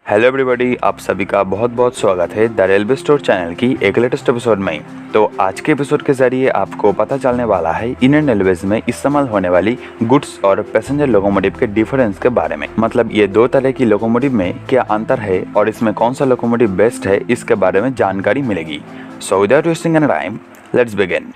Hello everybody, आप सभी का बहुत बहुत स्वागत है द रेलवे स्टोर चैनल की एक लेटेस्ट एपिसोड में। तो आज के एपिसोड के जरिए आपको पता चलने वाला है इंडियन रेलवेज में इस्तेमाल होने वाली गुड्स और पैसेंजर लोकोमोटिव के डिफरेंस के बारे में। मतलब ये दो तरह की लोकोमोटिव में क्या अंतर है और इसमें कौन सा लोकोमोटिव बेस्ट है, इसके बारे में जानकारी मिलेगी। So without wasting any time, let's begin.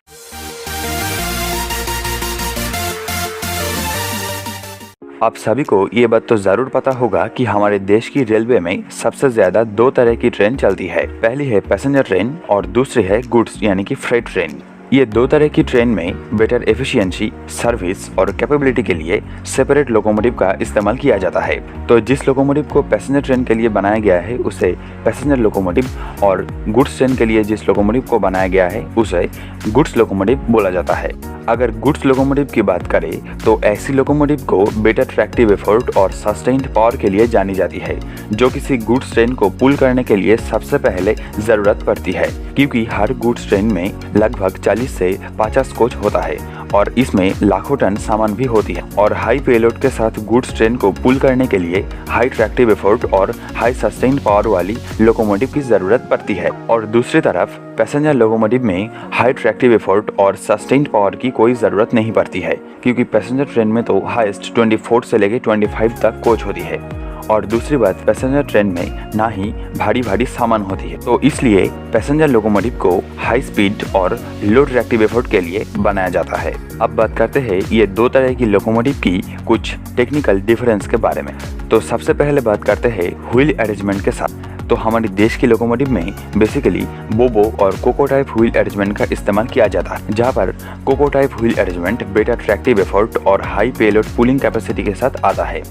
आप सभी को ये बात तो ज़रूर पता होगा कि हमारे देश की रेलवे में सबसे ज़्यादा दो तरह की ट्रेन चलती है। पहली है पैसेंजर ट्रेन और दूसरी है गुड्स यानी कि फ्रेट ट्रेन। ये दो तरह की ट्रेन में बेटर एफिशिएंसी, सर्विस और कैपेबिलिटी के लिए सेपरेट लोकोमोटिव का इस्तेमाल किया जाता है। तो जिस लोकोमोटिव को पैसेंजर ट्रेन के लिए बनाया गया है उसे पैसेंजर लोकोमोटिव, और गुड्स ट्रेन के लिए जिस लोकोमोटिव को बनाया गया है उसे गुड्स लोकोमोटिव बोला जाता है। अगर गुड्स लोकोमोटिव की बात करें तो ऐसी लोकोमोटिव को बेटर ट्रैक्टिव एफर्ट और सस्टेन्ड पावर के लिए जानी जाती है, जो किसी गुड्स ट्रेन को पुल करने के लिए सबसे पहले जरूरत पड़ती है, क्योंकि हर गुड्स ट्रेन में लगभग 40 से 50 कोच होता है और इसमें लाखों टन सामान भी होती है। और हाई पेलोड के साथ गुड्स ट्रेन को पुल करने के लिए हाई ट्रैक्टिव एफर्ट और हाई सस्टेन्ड पावर वाली लोकोमोटिव की जरूरत पड़ती है। और दूसरी तरफ पैसेंजर लोकोमोटिव में हाई ट्रैक्टिव एफर्ट और सस्टेन्ड पावर की कोई ज़रूरत नहीं पड़ती है, क्योंकि पैसेंजर ट्रेन में तो हाईएस्ट 24 से लेकर 25 तक कोच होती है। और दूसरी बात, पैसेंजर ट्रेन में ना ही भारी सामान होती है, तो इसलिए पैसेंजर लोकोमोटिव को हाई स्पीड और लो ट्रैक्टिव एफर्ट के लिए बनाया जाता है। अब बात करते हैं ये दो तरह की लोकोमोटिव की कुछ टेक्निकल डिफरेंस के बारे में। तो सबसे पहले बात करते हैं व्हील अरेंजमेंट के साथ। तो हमारे देश की लोकोमोटिव में बेसिकली बोबो और कोको टाइप व्हील अरेंजमेंट का इस्तेमाल किया जाता है, जहां पर co co type wheel arrangement better tractive effort और हाई पेलोड पुलिंग कैपेसिटी के साथ आता है।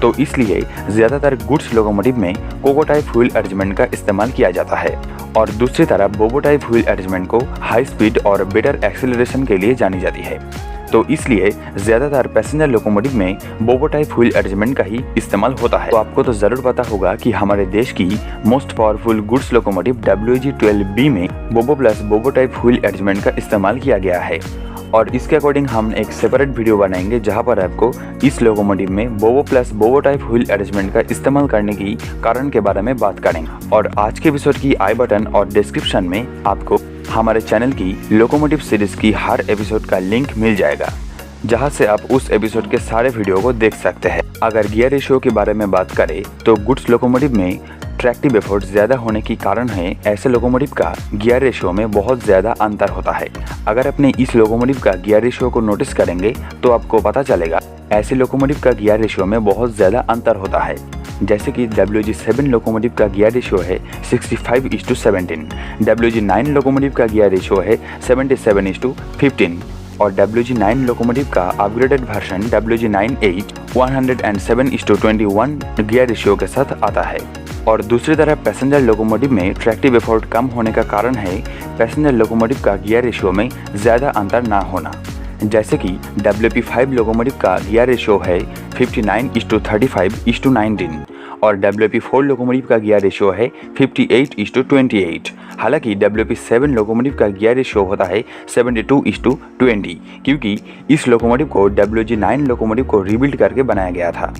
तो इसलिए ज़्यादातर गुड्स लोकोमोटिव में कोको टाइप व्हील अरेंजमेंट का इस्तेमाल किया जाता है। और दूसरी तरफ बोबो टाइप व्हील अरेंजमेंट को हाई स्पीड और बेटर एक्सेलरेशन के लिए जानी जाती है। तो इसलिए ज़्यादातर पैसेंजर लोकोमोटिव में बोबो टाइप व्हील अरेंजमेंट का ही इस्तेमाल होता है। तो आपको तो ज़रूर पता होगा कि हमारे देश की most powerful goods locomotive WG-12B में बोबो प्लस बोबो टाइप व्हील अरेंजमेंट का इस्तेमाल किया गया है। और इसके अकॉर्डिंग हम एक सेपरेट वीडियो बनाएंगे जहां पर आपको इस लोकोमोटिव में बोबो प्लस बोबो टाइप व्हील अरेंजमेंट का इस्तेमाल करने की कारण के बारे में बात करेंगे। और आज के एपिसोड की आई बटन और डिस्क्रिप्शन में आपको हमारे चैनल की लोकोमोटिव सीरीज की हर एपिसोड का लिंक मिल जाएगा, जहां से आप उस एपिसोड के सारे वीडियो को देख सकते हैं। अगर गियर रेशियो के बारे में बात करें तो गुड्स लोकोमोटिव में ट्रैक्टिव एफर्ट ज़्यादा होने की कारण है ऐसे लोकोमोटिव का गियर रेशियो में बहुत ज़्यादा अंतर होता है। अगर अपने इस लोकोमोटिव का गियर रेशियो को नोटिस करेंगे तो आपको पता चलेगा ऐसे लोकोमोटिव का गियर रेशियो में बहुत ज़्यादा अंतर होता है। जैसे कि WG-7 लोकोमोटिव का गियर रेशियो है 65:17, WG-9 लोकोमोटिव का गियर रेशियो है 77:15 और WG-9 लोकोमोटिव का upgraded version WG-9H 107:21 gear ratio के साथ आता है। और दूसरी तरफ पैसेंजर लोकोमोटिव में ट्रैक्टिव एफर्ट कम होने का कारण है पैसेंजर लोकोमोटिव का गियर रेशियो में ज़्यादा अंतर ना होना। जैसे कि WP-5 लोकोमोटिव का गियर रेशियो है 59:35:19 और WP-4 लोकोमोटिव का गियर रेशियो है 58:28। हालांकि WP-7 लोकोमोटिव का गियर रेशियो होता है 72:20, क्योंकि इस लोकोमोटिव को WG-9 लोकोमोटिव को रिबिल्ड करके बनाया गया था।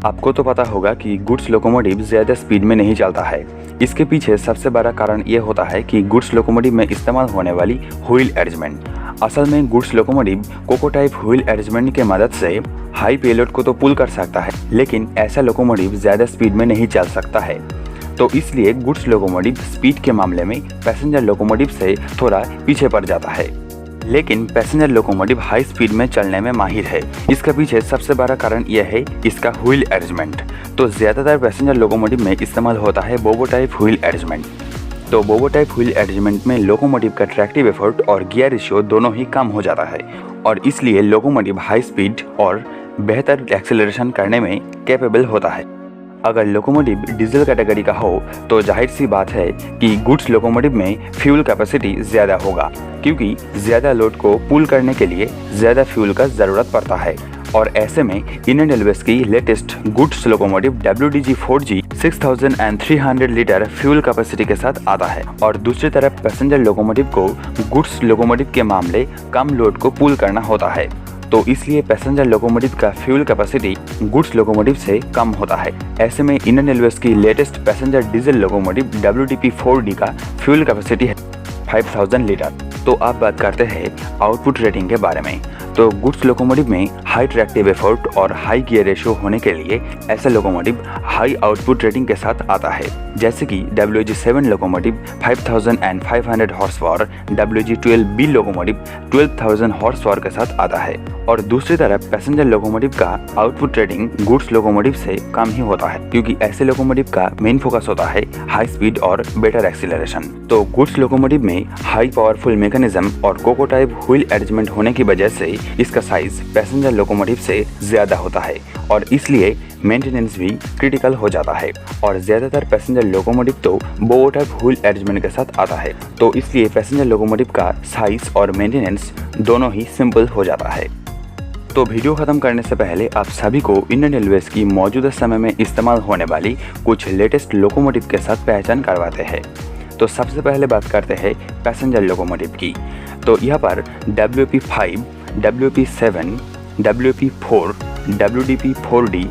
आपको तो पता होगा कि गुड्स लोकोमोटिव ज़्यादा स्पीड में नहीं चलता है। इसके पीछे सबसे बड़ा कारण ये होता है कि गुड्स लोकोमोटिव में इस्तेमाल होने वाली व्हील अरेंजमेंट। असल में goods locomotive co co type wheel arrangement की मदद से हाई पेलोड को तो पुल कर सकता है, लेकिन ऐसा लोकोमोटिव ज़्यादा स्पीड में नहीं चल सकता है। तो इसलिए गुड्स लोकोमोटिव स्पीड के मामले में पैसेंजर लोकोमोटिव से थोड़ा पीछे पड़ जाता है, लेकिन पैसेंजर लोकोमोटिव हाई स्पीड में चलने में माहिर है। इसका पीछे सबसे बड़ा कारण यह है इसका व्हील अरेंजमेंट। तो ज़्यादातर पैसेंजर लोकोमोटिव में इस्तेमाल होता है बोबो टाइप व्हील अरेंजमेंट। तो बोबो टाइप व्हील अरेंजमेंट में लोकोमोटिव का ट्रैक्टिव एफर्ट और गियर रेशियो दोनों ही कम हो जाता है, और इसलिए लोकोमोटिव हाई स्पीड और बेहतर एक्सेलरेशन करने में कैपेबल होता है। अगर लोकोमोटिव डीजल कैटेगरी का हो तो जाहिर सी बात है कि गुड्स लोकोमोटिव में फ्यूल कैपेसिटी ज़्यादा होगा, क्योंकि ज़्यादा लोड को पुल करने के लिए ज़्यादा फ्यूल का ज़रूरत पड़ता है। और ऐसे में इंडियन रेलवेज की latest goods locomotive WDG-4G 6300 litre fuel capacity के साथ आता है। और दूसरी तरफ पैसेंजर लोकोमोटिव को गुड्स लोकोमोटिव के मामले कम लोड को पुल करना होता है। तो इसलिए पैसेंजर लोकोमोटिव का फ्यूल कैपेसिटी गुड्स लोकोमोटिव से कम होता है। ऐसे में इंडियन रेलवेज की latest passenger diesel locomotive WDP-4D का फ्यूल कैपेसिटी है 5000 लीटर। तो आप बात करते हैं आउटपुट रेटिंग के बारे में। तो गुड्स लोकोमोटिव में हाई ट्रैक्टिव एफर्ट और हाई गियर रेशियो होने के लिए ऐसा लोकोमोटिव हाई आउटपुट रेटिंग के साथ आता है, जैसे कि WG7 locomotive 5500 horse power, WG12B locomotive 12000 horse power के साथ आता है। और दूसरी तरफ पैसेंजर लोकोमोटिव का आउटपुट रेटिंग गुड्स लोकोमोटिव से कम ही होता है, क्योंकि ऐसे लोकोमोटिव का मेन फोकस होता है हाई स्पीड और बेटर एक्सीलरेशन। तो गुड्स लोकोमोटिव में हाई पावरफुल मैकेनिज्म और कोको टाइप व्हील अरेंजमेंट होने की वजह से इसका साइज पैसेंजर लोकोमोटिव से ज्यादा होता है और इसलिए मेंटेनेंस भी क्रिटिकल हो जाता है। और ज्यादातर पैसेंजर लोकोमोटिव तो बोगो टाइप व्हील अरेंजमेंट के साथ आता है, तो इसलिए पैसेंजर लोकोमोटिव का साइज और मेंटेनेंस दोनों ही सिंपल हो जाता है। तो वीडियो खत्म करने से पहले आप सभी को इंडियन रेलवेज की मौजूदा समय में इस्तेमाल होने वाली कुछ लेटेस्ट लोकोमोटिव के साथ पहचान करवाते हैं। तो सबसे पहले बात करते हैं पैसेंजर लोकोमोटिव की। तो यहाँ पर WP5, WP7, WP4, WDP4D,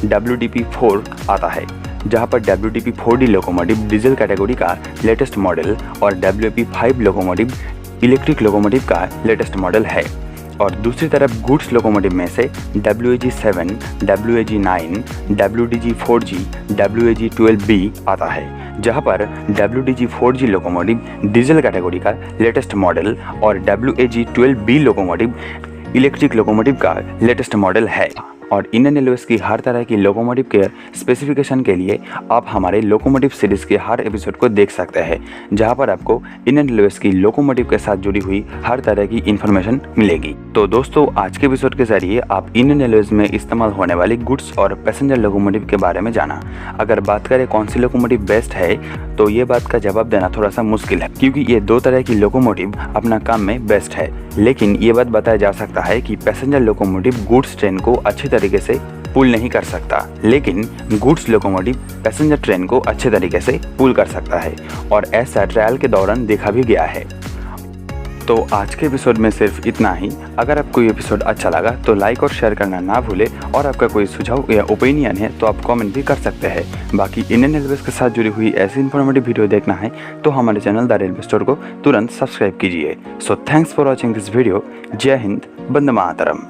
WDP4 आता है, जहाँ पर WDP4D लोकोमोटिव डीजल कैटेगरी का लेटेस्ट मॉडल और WP5 लोकोमोटिव इलेक्ट्रिक लोकोमोटिव का लेटेस्ट मॉडल है। और दूसरी तरफ गुड्स लोकोमोटिव में से WAG7, WAG9, WDG4G, WAG12B आता है, जहां पर WDG4G लोकोमोटिव डीजल कैटेगरी का लेटेस्ट मॉडल और WAG12B लोकोमोटिव इलेक्ट्रिक लोकोमोटिव का लेटेस्ट मॉडल है। और इंडियन रेलवेज की हर तरह की लोकोमोटिव के स्पेसिफिकेशन के लिए आप हमारे लोकोमोटिव सीरीज के हर एपिसोड को देख सकते हैं, जहां पर आपको इंडियन रेलवेज की लोकोमोटिव के साथ जुड़ी हुई हर तरह की इन्फॉर्मेशन मिलेगी। तो दोस्तों, आज के एपिसोड के जरिए आप इंडियन रेलवेज में इस्तेमाल होने वाली गुड्स और पैसेंजर लोकोमोटिव के बारे में जाना। अगर बात करें कौन सी लोकोमोटिव बेस्ट है, तो ये बात का जवाब देना थोड़ा सा मुश्किल है, क्योंकि ये दो तरह की लोकोमोटिव अपना काम में बेस्ट है। लेकिन ये बात बताया जा सकता है कि पैसेंजर लोकोमोटिव गुड्स ट्रेन को अच्छी तरीके से पुल नहीं कर सकता, लेकिन गुड्स लोकोमोटिव पैसेंजर ट्रेन को अच्छे तरीके से पुल कर सकता है, और ऐसा ट्रायल के दौरान देखा भी गया है। तो आज के एपिसोड में सिर्फ इतना ही। अगर आपको ये एपिसोड अच्छा लगा तो लाइक और शेयर करना ना भूले, और आपका कोई सुझाव या ओपिनियन है तो आप कमेंट भी कर सकते हैं। बाकी इंडियन रेलवेज के साथ जुड़ी हुई ऐसी इन्फॉर्मेटिव वीडियो देखना है तो हमारे चैनल द रेलवे स्टोर को तुरंत सब्सक्राइब कीजिए। So thanks for watching this video. जय हिंद, वंदे मातरम।